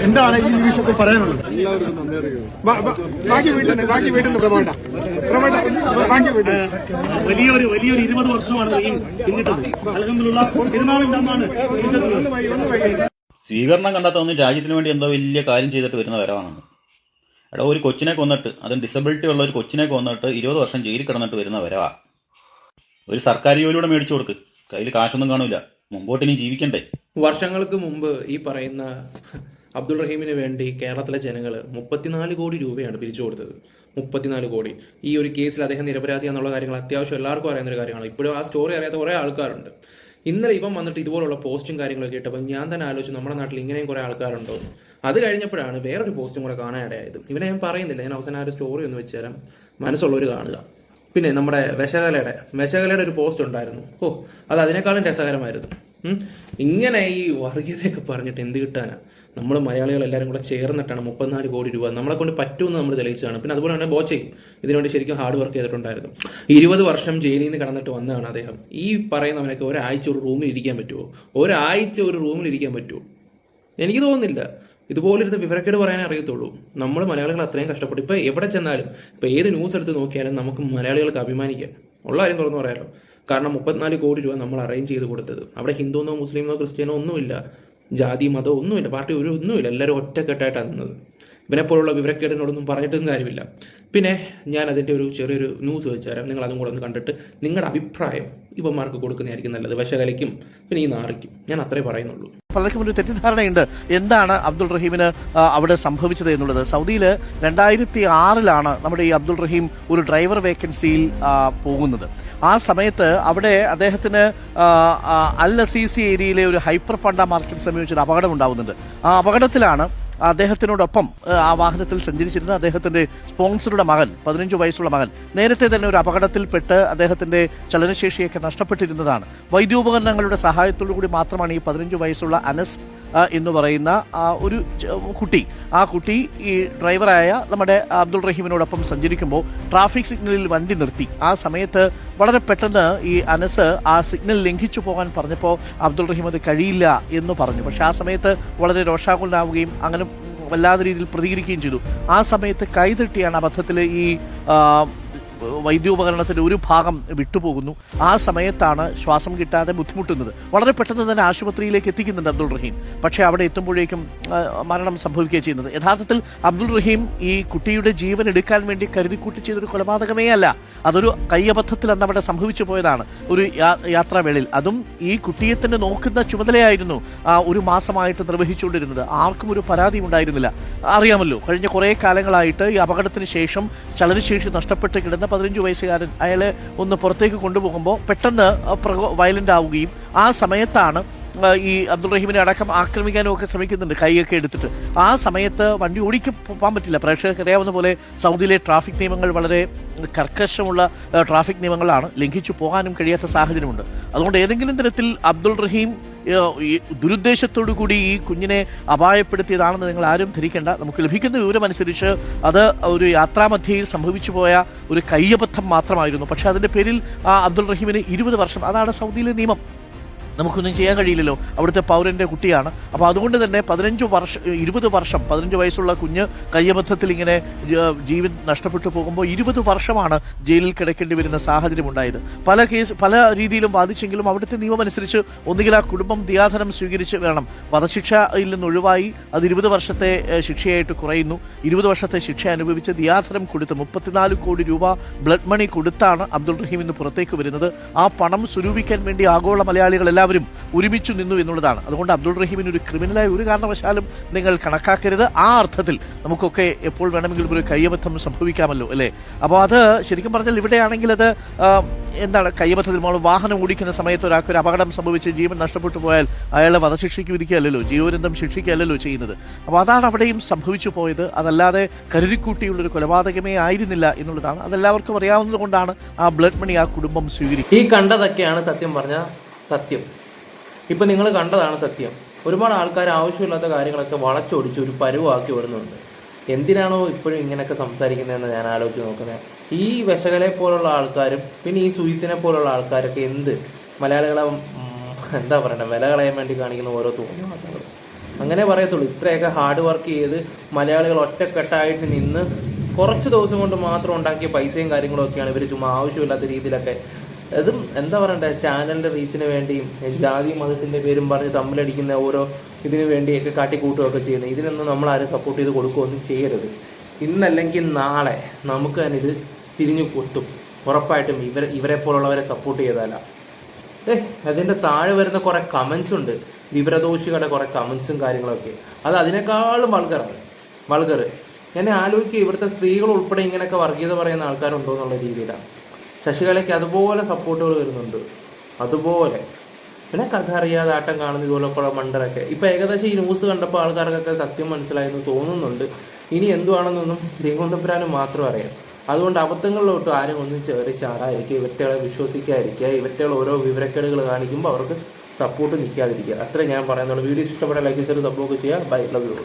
എന്താണ് ഈ നിമിഷത്തിൽ പറയാനുള്ളത്? വലിയൊരു 20 വർഷമാണ് സ്വീകരണം കണ്ടാത്തൊന്നും രാജ്യത്തിന് വേണ്ടി എന്തോ വലിയ കാര്യം ചെയ്തിട്ട് വരുന്ന വരവാണെന്ന്. എടാ, ഒരു കൊച്ചിനെ കൊന്നിട്ട്, അതും ഡിസബിലിറ്റി ഉള്ള ഒരു കൊച്ചിനെ കൊന്നിട്ട് 20 വർഷം ജയിലിൽ കിടന്നിട്ട് വരുന്ന വരവാ. ഒരു സർക്കാർ ജോലിയൂടെ മേടിച്ചു കൊടുക്ക്, കയ്യിൽ കാശൊന്നും കാണൂല, മുമ്പോട്ട് ഇനി ജീവിക്കണ്ടേ. വർഷങ്ങൾക്ക് മുമ്പ് ഈ പറയുന്ന അബ്ദുൾ റഹീമിന് വേണ്ടി കേരളത്തിലെ ജനങ്ങൾ 34 കോടി രൂപയാണ് പിരിച്ചു കൊടുത്തത്. 34 കോടി. ഈ ഒരു കേസിൽ അദ്ദേഹം നിരപരാധിയാന്നുള്ള കാര്യങ്ങൾ അത്യാവശ്യം എല്ലാവർക്കും അറിയുന്നൊരു കാര്യമാണ്. ഇപ്പോഴും ആ സ്റ്റോറി അറിയാത്ത കുറേ ആൾക്കാരുണ്ട്. ഇന്നലെ ഇവൻ വന്നിട്ട് ഇതുപോലുള്ള പോസ്റ്റും കാര്യങ്ങളൊക്കെ ഇട്ടപ്പോൾ ഞാൻ തന്നെ ആലോചിച്ചു, നമ്മുടെ നാട്ടിൽ ഇങ്ങനെയും കുറേ ആൾക്കാരുണ്ടോ. അത് കഴിഞ്ഞപ്പോഴാണ് വേറൊരു പോസ്റ്റും കൂടെ കാണാനിടയായത്. ഇവനെ ഞാൻ പറയുന്നില്ല, ഞാൻ അവസാനം ആ ഒരു സ്റ്റോറി ഒന്ന് വെച്ച് തരാം, മനസ്സുള്ളവർ കാണുക. പിന്നെ നമ്മുടെ മെശകലയുടെ ഒരു പോസ്റ്റ് ഉണ്ടായിരുന്നു. അത് അതിനേക്കാളും രസകരമായിരുന്നു. ഇങ്ങനെ ഈ വർഗീയതയൊക്കെ പറഞ്ഞിട്ട് എന്ത് കിട്ടാനാണ്? നമ്മൾ മലയാളികളെല്ലാവരും കൂടെ ചേർന്നിട്ടാണ് 34 കോടി രൂപ നമ്മളെ കൊണ്ട് പറ്റുമെന്ന് നമ്മൾ തെളിയിച്ചതാണ്. പിന്നെ അതുപോലെ തന്നെ ബോച്ചയും ഇതിനുവേണ്ടി ശരിക്കും ഹാർഡ് വർക്ക് ചെയ്തിട്ടുണ്ടായിരുന്നു. 20 വർഷം ജയിലിൽ നിന്ന് കടന്നിട്ട് വന്നതാണ് അദ്ദേഹം. ഈ പറയുന്നവനൊക്കെ ഒരാഴ്ച ഒരു റൂമിൽ ഇരിക്കാൻ പറ്റുമോ? ഒരാഴ്ച ഒരു റൂമിൽ ഇരിക്കാൻ പറ്റുമോ? എനിക്ക് തോന്നുന്നില്ല. ഇതുപോലിരുന്ന് വിവരക്കേട് പറയാനേ അറിയത്തുള്ളൂ. നമ്മൾ മലയാളികൾ അത്രയും കഷ്ടപ്പെട്ടു. ഇപ്പോൾ എവിടെ ചെന്നാലും, ഇപ്പോൾ ഏത് ന്യൂസ് എടുത്ത് നോക്കിയാലും നമുക്ക് മലയാളികൾക്ക് അഭിമാനിക്കാം. ഉള്ള കാര്യം തുറന്നു പറയാമല്ലോ. കാരണം 34 കോടി രൂപ നമ്മൾ അറേഞ്ച് ചെയ്ത് കൊടുത്തത്. അവിടെ ഹിന്ദുവെന്നോ മുസ്ലിമെന്നോ ക്രിസ്ത്യാനോ ഒന്നുമില്ല, ജാതി മതം ഒന്നുമില്ല, പാർട്ടി ഒന്നുമില്ല. എല്ലാവരും ഒറ്റക്കെട്ടായിട്ടാണ് നിന്നത്. ഇവനെപ്പോലുള്ള വിവരക്കേടിനോടൊന്നും പറഞ്ഞിട്ടും കാര്യമില്ല. പിന്നെ ഞാൻ അതിൻ്റെ ഒരു ചെറിയൊരു ന്യൂസ് വെച്ച് തരാം, നിങ്ങൾ അതും കൂടെ ഒന്ന് കണ്ടിട്ട് നിങ്ങളുടെ അഭിപ്രായം ഇവന്മാർക്ക് കൊടുക്കുന്നതായിരിക്കും നല്ലത്. വിശകലയ്ക്കും പിന്നെ ഈ നാറിക്കും. ഞാൻ അത്രേ പറയുന്നുള്ളൂ. പലർക്കും ഒരു തെറ്റിദ്ധാരണയുണ്ട് എന്താണ് അബ്ദുൾ റഹീമിന് അവിടെ സംഭവിച്ചത് എന്നുള്ളത്. സൗദിയിൽ 2006 നമ്മുടെ ഈ അബ്ദുൾ റഹീം ഒരു ഡ്രൈവർ വേക്കൻസിയിൽ പോകുന്നത്. ആ സമയത്ത് അവിടെ അദ്ദേഹത്തിന് അൽ അസീസി ഏരിയയിലെ ഒരു ഹൈപ്പർ പണ്ട മാർക്കറ്റ് സമീപിച്ചൊരു അപകടം ഉണ്ടാകുന്നുണ്ട്. ആ അപകടത്തിലാണ് അദ്ദേഹത്തിനോടൊപ്പം ആ വാഹനത്തിൽ സഞ്ചരിച്ചിരുന്ന അദ്ദേഹത്തിന്റെ സ്പോൺസറുടെ മകൻ, 15 വയസ്സുള്ള മകൻ, നേരത്തെ തന്നെ ഒരു അപകടത്തിൽപ്പെട്ട് അദ്ദേഹത്തിന്റെ ചലനശേഷിയൊക്കെ നഷ്ടപ്പെട്ടിരുന്നതാണ്. വൈദ്യോപകരണങ്ങളുടെ സഹായത്തോടു കൂടി മാത്രമാണ് ഈ 15 വയസ്സുള്ള അനസ് എന്ന് പറയുന്ന ഒരു കുട്ടി, ആ കുട്ടി ഈ ഡ്രൈവറായ നമ്മുടെ അബ്ദുൾ റഹീമിനോടൊപ്പം സഞ്ചരിക്കുമ്പോൾ ട്രാഫിക് സിഗ്നലിൽ വണ്ടി നിർത്തി. ആ സമയത്ത് വളരെ പെട്ടെന്ന് ഈ അനസ് ആ സിഗ്നൽ ലംഘിച്ചു പോകാൻ പറഞ്ഞപ്പോൾ അബ്ദുൾ റഹീം അത് കഴിയില്ല എന്ന് പറഞ്ഞു. പക്ഷെ ആ സമയത്ത് വളരെ രോഷാകുലനാവുകയും അങ്ങനെ വല്ലാത്ത രീതിയിൽ പ്രതികരിക്കുകയും ചെയ്തു. ആ സമയത്ത് കൈതട്ടിയാണ് അബദ്ധത്തിൽ ഈ വൈദ്യോപകരണത്തിൻ്റെ ഒരു ഭാഗം വിട്ടുപോകുന്നു. ആ സമയത്താണ് ശ്വാസം കിട്ടാതെ ബുദ്ധിമുട്ടുന്നത്. വളരെ പെട്ടെന്ന് തന്നെ ആശുപത്രിയിലേക്ക് എത്തിക്കുന്നുണ്ട് അബ്ദുൾ റഹീം. പക്ഷേ അവിടെ എത്തുമ്പോഴേക്കും മരണം സംഭവിക്കുകയാണ് ചെയ്യുന്നത്. യഥാർത്ഥത്തിൽ അബ്ദുൾ റഹീം ഈ കുട്ടിയുടെ ജീവൻ എടുക്കാൻ വേണ്ടി കരുതിക്കൂട്ടി ചെയ്തൊരു കൊലപാതകമേ അല്ല. അതൊരു കയ്യബദ്ധത്തിൽ അന്ന് അവിടെ സംഭവിച്ചു പോയതാണ് ഒരു യാത്രാവേളയിൽ. അതും ഈ കുട്ടിയെ തന്നെ നോക്കുന്ന ചുമതലയായിരുന്നു 1 മാസമായിട്ട് നിർവഹിച്ചുകൊണ്ടിരുന്നത്. ആർക്കും ഒരു പരാതി ഉണ്ടായിരുന്നില്ല. അറിയാമല്ലോ, കഴിഞ്ഞ കുറേ കാലങ്ങളായിട്ട് ഈ അപകടത്തിന് ശേഷം ചലനശേഷി നഷ്ടപ്പെട്ട് കിടന്ന 15 വയസ്സുകാരൻ അയാളെ ഒന്ന് പുറത്തേക്ക് കൊണ്ടുപോകുമ്പോൾ പെട്ടെന്ന് വയലന്റ് ആവുകയും ആ സമയത്താണ് ഈ അബ്ദുൾ റഹീമിനെ അടക്കം ആക്രമിക്കാനും ഒക്കെ ശ്രമിക്കുന്നുണ്ട്, കൈയൊക്കെ എടുത്തിട്ട്. ആ സമയത്ത് വണ്ടി ഓടിക്ക് പോകാൻ പറ്റില്ല. പ്രേക്ഷകർക്ക് അറിയാവുന്ന പോലെ സൗദിയിലെ ട്രാഫിക് നിയമങ്ങൾ വളരെ കർക്കശമുള്ള ട്രാഫിക് നിയമങ്ങളാണ്. ലംഘിച്ചു പോകാനും കഴിയാത്ത സാഹചര്യമുണ്ട്. അതുകൊണ്ട് ഏതെങ്കിലും തരത്തിൽ അബ്ദുൾ റഹീം ദുരുദ്ദേശത്തോടു കൂടി ഈ കുഞ്ഞിനെ അപായപ്പെടുത്തിയതാണെന്ന് നിങ്ങൾ ആരും ധരിക്കേണ്ട. നമുക്ക് ലഭിക്കുന്ന വിവരമനുസരിച്ച് അത് ഒരു യാത്രാമധ്യയിൽ സംഭവിച്ചു പോയ ഒരു കയ്യബദ്ധം മാത്രമായിരുന്നു. പക്ഷെ അതിൻ്റെ പേരിൽ അബ്ദുൾ റഹീമിന് 20 വർഷം, അതാണ് സൗദിയിലെ നിയമം. നമുക്കൊന്നും ചെയ്യാൻ കഴിയില്ലല്ലോ, അവിടുത്തെ പൗരൻ്റെ കുട്ടിയാണ്. അപ്പോൾ അതുകൊണ്ട് തന്നെ 20 വർഷം 15 വയസ്സുള്ള കുഞ്ഞ് കയ്യബദ്ധത്തിൽ ഇങ്ങനെ ജീവൻ നഷ്ടപ്പെട്ടു പോകുമ്പോൾ 20 വർഷമാണ് ജയിലിൽ കിടക്കേണ്ടി വരുന്ന സാഹചര്യം ഉണ്ടായത്. പല രീതിയിലും വാദിച്ചെങ്കിലും അവിടുത്തെ നിയമമനുസരിച്ച് ഒന്നുകിൽ ആ കുടുംബം ദിയാധനം സ്വീകരിച്ച് വേണം. വധശിക്ഷയിൽ നിന്ന് ഒഴിവായി അത് 20 വർഷത്തെ ശിക്ഷയായിട്ട് കുറയുന്നു. 20 വർഷത്തെ ശിക്ഷ അനുഭവിച്ച് ദിയാധനം കൊടുത്ത് 34 കോടി രൂപ ബ്ലഡ് മണി കൊടുത്താണ് അബ്ദുൾ റഹീം ഇന്ന് പുറത്തേക്ക് വരുന്നത്. ആ പണം സ്വരൂപിക്കാൻ വേണ്ടി ആഗോള മലയാളികളെല്ലാം ഒരുമിച്ചു നിന്നു എന്നുള്ളതാണ്. അതുകൊണ്ട് അബ്ദുൾ റഹീമിന് ഒരു ക്രിമിനലായി ഒരു കാരണവശാലും നിങ്ങൾ കണക്കാക്കരുത്. ആ അർത്ഥത്തിൽ നമുക്കൊക്കെ എപ്പോൾ വേണമെങ്കിലും ഒരു കയ്യബദ്ധം സംഭവിക്കാമല്ലോ, അല്ലേ? അപ്പോൾ അത് ശരിക്കും പറഞ്ഞാൽ ഇവിടെയാണെങ്കിൽ അത് എന്താണ്, കയ്യബദ്ധത്തിൽ നമ്മൾ വാഹനം ഓടിക്കുന്ന സമയത്ത് ഒരാൾക്ക് ഒരു അപകടം സംഭവിച്ച് ജീവൻ നഷ്ടപ്പെട്ടു പോയാൽ അയാളെ വധശിക്ഷയ്ക്ക് വിധിക്കുകയല്ലോ, ജീവപര്യന്തം ശിക്ഷിക്കുകയല്ലോ ചെയ്യുന്നത്. അപ്പോൾ അതാണ് അവിടെയും സംഭവിച്ചു പോയത്. അതല്ലാതെ കരുതിക്കൂട്ടിയുള്ളൊരു കൊലപാതകമേ ആയിരുന്നില്ല എന്നുള്ളതാണ്. അതെല്ലാവർക്കും അറിയാവുന്നത് കൊണ്ടാണ് ആ ബ്ലഡ് മണി ആ കുടുംബം സ്വീകരിക്കുന്നത്. ഈ കണ്ടതൊക്കെയാണ് സത്യം പറഞ്ഞ സത്യം. ഇപ്പം നിങ്ങൾ കണ്ടതാണ് സത്യം. ഒരുപാട് ആൾക്കാർ ആവശ്യമില്ലാത്ത കാര്യങ്ങളൊക്കെ വളച്ചൊടിച്ച് ഒരു പരുവാക്കി വരുന്നുണ്ട്. എന്തിനാണോ ഇപ്പോഴും ഇങ്ങനെയൊക്കെ സംസാരിക്കുന്നതെന്ന് ഞാൻ ആലോചിച്ച് നോക്കുന്നത്. ഈ വിശകലെ പോലുള്ള ആൾക്കാരും പിന്നെ ഈ സുജിത്തിനെ പോലുള്ള ആൾക്കാരൊക്കെ എന്ത് മലയാളികളെ എന്താ പറയണ്ടേ വില കളയാൻ വേണ്ടി കാണിക്കുന്ന ഓരോ തോന്നിവാസങ്ങൾ. അങ്ങനെ പറയത്തുള്ളൂ. ഇത്രയൊക്കെ ഹാർഡ് വർക്ക് ചെയ്ത് മലയാളികൾ ഒറ്റക്കെട്ടായിട്ട് നിന്ന് കുറച്ച് ദിവസം കൊണ്ട് മാത്രം ഉണ്ടാക്കിയ പൈസയും കാര്യങ്ങളൊക്കെയാണ് ഇവർ ചുമ്മാ ആവശ്യമില്ലാത്ത രീതിയിലൊക്കെ, അതും എന്താ പറയണ്ടേ, ചാനലിൻ്റെ റീച്ചിന് വേണ്ടിയും ജാതി മതത്തിൻ്റെ പേരും പറഞ്ഞ് തമ്മിലടിക്കുന്ന ഓരോ ഇതിനു വേണ്ടിയൊക്കെ കാട്ടിക്കൂട്ടുകയൊക്കെ ചെയ്യുന്നത്. ഇതിനൊന്നും നമ്മളാരും സപ്പോർട്ട് ചെയ്ത് കൊടുക്കുകയൊന്നും ചെയ്യരുത്. ഇന്നല്ലെങ്കിൽ നാളെ നമുക്ക് തന്നെ ഇത് തിരിഞ്ഞു കൊത്തും ഉറപ്പായിട്ടും, ഇവരെ പോലുള്ളവരെ സപ്പോർട്ട് ചെയ്താല. അതിൻ്റെ താഴെ വരുന്ന കുറേ കമൻസ് ഉണ്ട്, വിവരദോഷികളുടെ കുറേ കമൻസും കാര്യങ്ങളൊക്കെ, അത് അതിനേക്കാളും വൾഗർ. എന്നെ ആലോചിക്കുക, ഇവിടുത്തെ സ്ത്രീകൾ ഉൾപ്പെടെ ഇങ്ങനെയൊക്കെ വർഗീയത പറയുന്ന ആൾക്കാരുണ്ടോ എന്നുള്ള രീതിയിലാണ്. ശശികലയ്ക്ക് അതുപോലെ സപ്പോർട്ടുകൾ വരുന്നുണ്ട്, അതുപോലെ. പിന്നെ കഥ അറിയാതെ ആട്ടം കാണുന്ന ഇതുപോലെയൊക്കെയുള്ള മണ്ടരൊക്കെ ഇപ്പം ഏകദേശം ഈ ന്യൂസ് കണ്ടപ്പോൾ ആൾക്കാർക്കൊക്കെ സത്യം മനസ്സിലായെന്ന് തോന്നുന്നുണ്ട്. ഇനി എന്തുവാണെന്നൊന്നും ദൈവം തമ്പുരാന് മാത്രം അറിയാം. അതുകൊണ്ട് അബദ്ധങ്ങളിലോട്ട് ആരും ഒന്നും ചേറി ചാടാതിരിക്കുക, ഇവറ്റകളെ വിശ്വസിക്കാതിരിക്കുക, ഇവറ്റകൾ ഓരോ വിവരക്കേടുകൾ കാണിക്കുമ്പോൾ അവർക്ക് സപ്പോർട്ട് നിൽക്കാതിരിക്കുക. അത്രേ ഞാൻ പറയുന്നുള്ളൂ. വീഡിയോ ഇഷ്ടപ്പെട്ട ലൈക്ക് ചെയ്ത് സപ്പോർട്ട് ചെയ്യുക. Bye, love U.